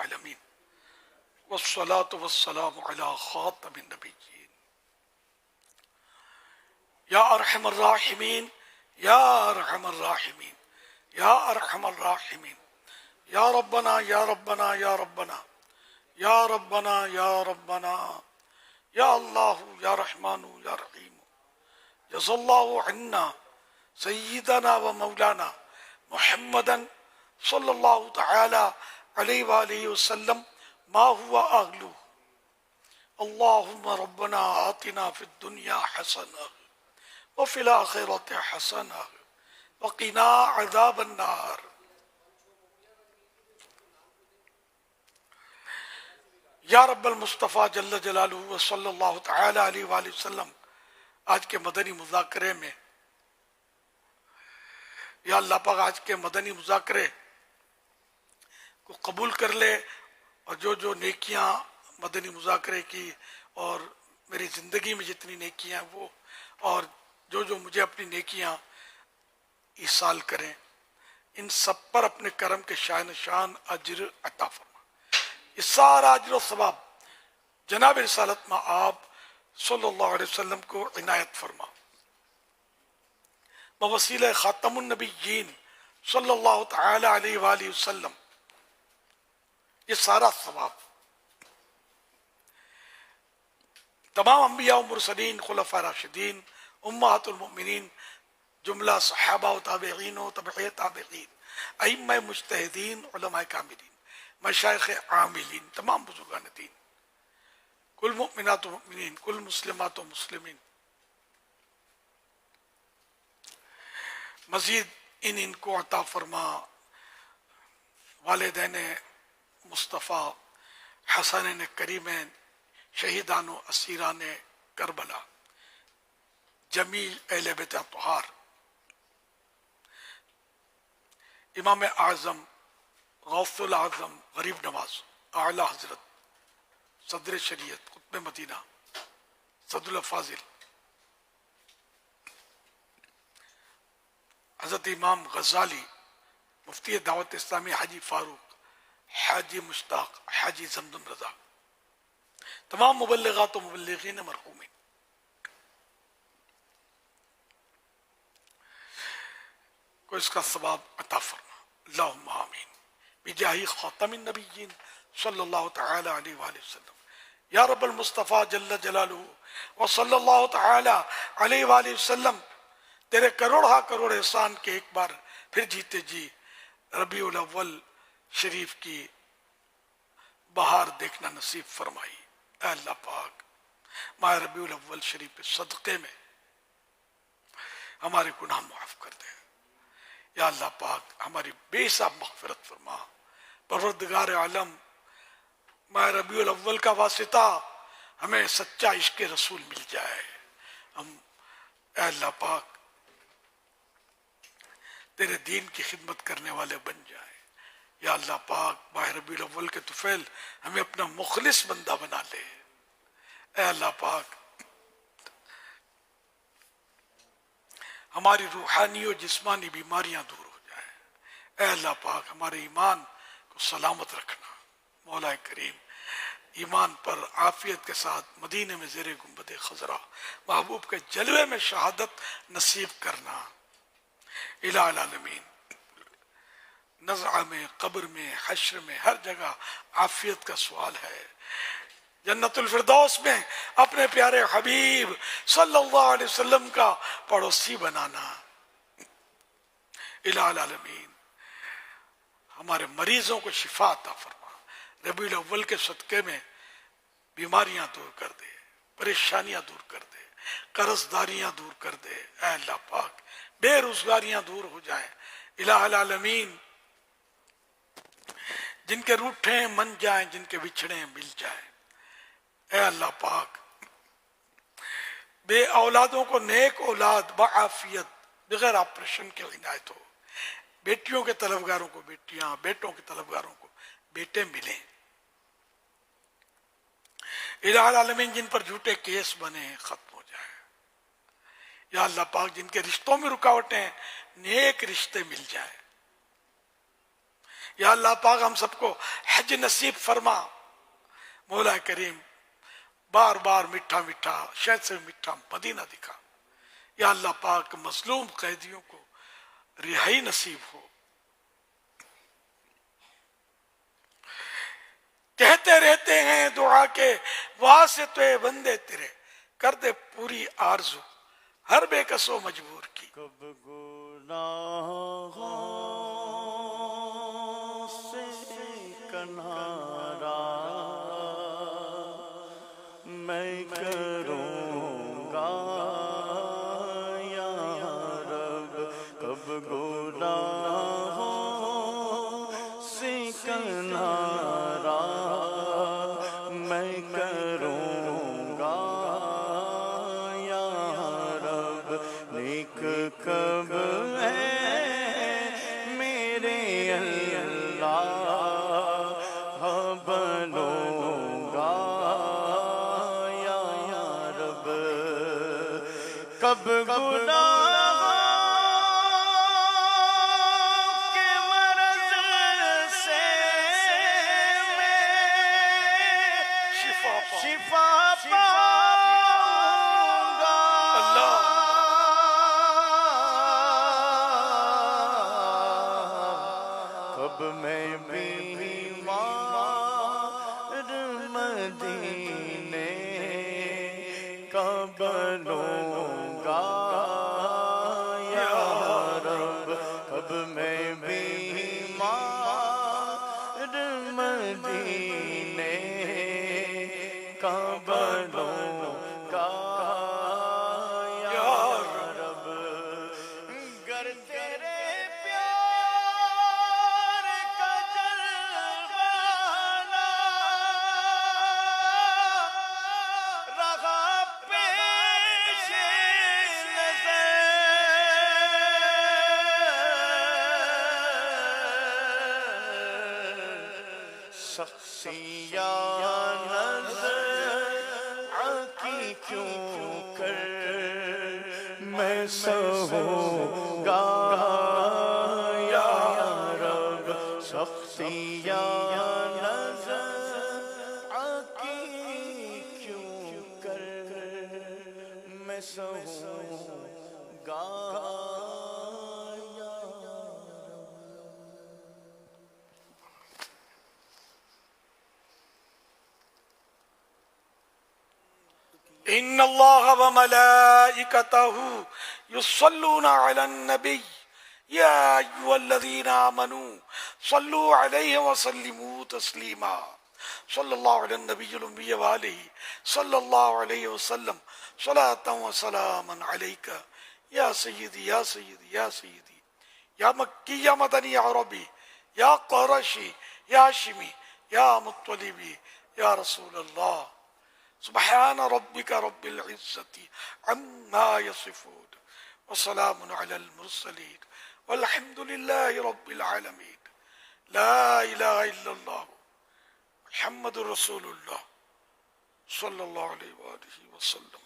العالمین والصلاة والسلام علی خاتم النبیین یا ارحم الراحمین یا ارحم الراحمین یا ارحم الراحمین یا ربنا یا ربنا یا ربنا یا ربنا یا ربنا یا اللہ یا رحمان یا رحیم جزا اللہ عنا سیدنا و مولانا محمدا صلی اللہ تعالی علیہ وآلہ وسلم ما هو اہلہ اللہم ربنا آتنا فی الدنیا حسنہ وفی الآخرۃ حسنہ وقنا عذاب النار۔ یا رب المصطفیٰ جل جلالہ و صلی اللہ تعالی علیہ وآلہ وسلم، آج کے مدنی مذاکرے میں یا اللہ پاک آج کے مدنی مذاکرے کو قبول کر لے، اور جو جو نیکیاں مدنی مذاکرے کی اور میری زندگی میں جتنی نیکیاں وہ، اور جو جو مجھے اپنی نیکیاں ایصال کریں، ان سب پر اپنے کرم کے شان شان اجر عطا فرما۔ یہ سارا اجر و ثواب جناب رسالت میں آپ صلی اللہ علیہ وسلم کو عنایت فرما، بوسیلہ خاتم النبیین صلی اللہ تعالی علیہ وآلہ وسلم۔ یہ سارا ثواب تمام انبیاء و مرسلین، خلفاء راشدین، امہات المؤمنین، جملہ صحابہ و تابعین و تبع تابعین، ائمہ مجتہدین، علماء کاملین، مشائخ عاملین، تمام بزرگان دین، کل مؤمنات و مؤمنین، کل مسلمات و مسلمین، مزید ان کو عطا فرما۔ والدین مصطفیٰ، حسنین کریمین، شہیدان و اسیران کربلا، جمیع اہل بیت اطہار، امام اعظم غوث العظم غریب نواز اعلی حضرت صدر شریعت قطب مدینہ صدر الفاضل حضرت امام غزالی، مفتی دعوت اسلامی حاجی فاروق، حاجی مشتاق، حاجی زمزم رضا، تمام مبلغات و مبلغین مرحومین، کو اس کا ثواب عطا فرما، اللہم آمین، بجاہ خاتم النبیین صلی اللہ تعالی علیہ وآلہ وسلم۔ یا رب المصطفیٰ جل جلالہ و صلی اللہ تعالی علیہ وآلہ وسلم، تیرے کروڑ کروڑ احسان کے ایک بار پھر جیتے جی ربیع الاول شریف کی بہار دیکھنا نصیب فرمائی۔ اے اللہ پاک، ماہ ربیع الاول شریف کے صدقے میں ہمارے گناہ معاف کر دے۔ یا اللہ پاک، ہماری بے حساب مغفرت فرما۔ پروردگار عالم، ماہ ربیع الاول کا واسطہ ہمیں سچا عشق رسول مل جائے، ہم اے اللہ پاک تیرے دین کی خدمت کرنے والے بن جائیں۔ یا اللہ پاک، ماہ ربیع الاول کے طفیل ہمیں اپنا مخلص بندہ بنا لے۔ اے اللہ پاک، ہماری روحانی و جسمانی بیماریاں دور ہو جائیں۔ اے اللہ پاک، ہمارے ایمان کو سلامت رکھنا۔ مولا کریم، ایمان پر عافیت کے ساتھ مدینے میں زیر گنبد خضرا محبوب کے جلوے میں شہادت نصیب کرنا۔ الہ العالمین، نزعہ میں، قبر میں، حشر میں، ہر جگہ عافیت کا سوال ہے۔ جنت الفردوس میں اپنے پیارے حبیب صلی اللہ علیہ وسلم کا پڑوسی بنانا۔ الہ العالمین، ہمارے مریضوں کو شفا عطا فرما۔ ربیع الاول کے صدقے میں بیماریاں دور کر دے، پریشانیاں دور کر دے، قرض داریاں دور کر دے۔ اے اللہ پاک، بے روزگاریاں دور ہو جائیں۔ الہ العالمین، جن کے روٹھے من جائیں، جن کے بچھڑے مل جائیں۔ اے اللہ پاک، بے اولادوں کو نیک اولاد بعافیت بغیر آپریشن کے عنایت ہو۔ بیٹیوں کے طلبگاروں کو بیٹیاں، بیٹوں کے طلبگاروں کو بیٹے ملیں۔ الہ العالمین، جن پر جھوٹے کیس بنے ختم ہو جائیں۔ یا اللہ پاک، جن کے رشتوں میں رکاوٹیں، نیک رشتے مل جائیں۔ یا اللہ پاک ہم سب کو حج نصیب فرما. مولا کریم بار بار میٹھا میٹھا شہد سے میٹھا مدینہ دکھا. یا اللہ پاک مظلوم قیدیوں کو رہائی نصیب ہو. کہتے رہتے ہیں دعا کے واسطے بندے تیرے، کر دے پوری آرزو ہر بے کس و مجبور کی. کب گناہوں سے کنارہ میں کروں گا یا رب، کب گناہوں سے کنارہ میں کروں گا یا رب. نیک کب ہے میرے اللہ بنوں گا یا رب. کب گناہوں کے مرض سے میں شفا پاؤں گا. کب میں بیمار مدینے کا بنوں گا یا رب. کب میں بیمار مدینے کا بنوں گا یا رب. گر تیرے پیار کا جلوہ نہ رہا پیش نظر، شخصیات نظر کی کیوں کر میں سہوں گا یا رب. شخصیات نظر کی کیوں کر میں سہوں گا یا ان اللہ وملائکتہ یصلون علی النبی یا ایھا الذین آمنوا صلوا علیہ وسلموا تسلیما. صلی اللہ علی النبی الأمی وآلہ صلی اللہ علیہ وسلم صلاۃ وسلاما علیک یا سیدی یا سیدی یا سیدی یا مکی یا مدنی یا عربی یا قرشی یا ہاشمی یا مطلبی یا رسول اللہ. سبحان ربک رب العزت عما یصفون وسلام علی المرسلین والحمد للہ رب العالمین. لا الہ الا اللہ محمد رسول اللہ صلی اللہ علیہ وآلہ وسلم.